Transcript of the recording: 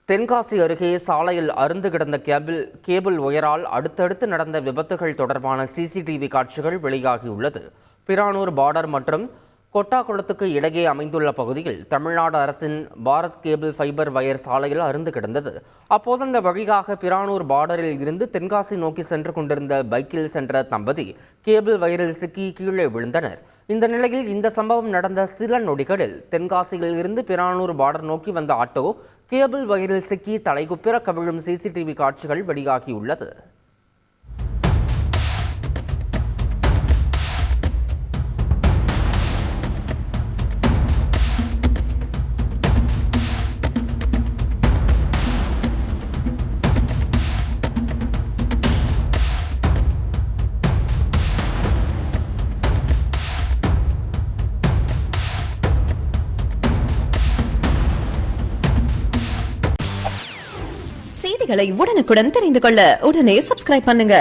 தென்காசி அருகே சாலையில் அறுந்து கிடந்த கேபிள் ஒயரால் அடுத்தடுத்து நடந்த விபத்துகள் தொடர்பான சிசிடிவி காட்சிகள் வெளியாகியுள்ளது. பிரானூர் பார்டர் மற்றும் கொட்டாக்குளத்துக்கு இடையே அமைந்துள்ள பகுதியில் தமிழ்நாடு அரசின் பாரத் கேபிள் ஃபைபர் வயர் சாலையில் அறுந்து கிடந்தது. அப்போது அந்த வழியாக பிரானூர் பார்டரில் இருந்து தென்காசி நோக்கி சென்று கொண்டிருந்த பைக்கில் சென்ற தம்பதி கேபிள் வயரில் சிக்கி கீழே விழுந்தனர். இந்த நிலையில் இந்த சம்பவம் நடந்த சில நொடிகளில் தென்காசியில் இருந்து பிரானூர் பார்டர் நோக்கி வந்த ஆட்டோ கேபிள் வயரில் சிக்கி தலைகுப்பிர கவிழும் சிசிடிவி காட்சிகள் வெளியாகியுள்ளது. செய்திகளை உடனுக்குடன் தெரிந்து கொள்ள உடனே சப்ஸ்கிரைப் பண்ணுங்க.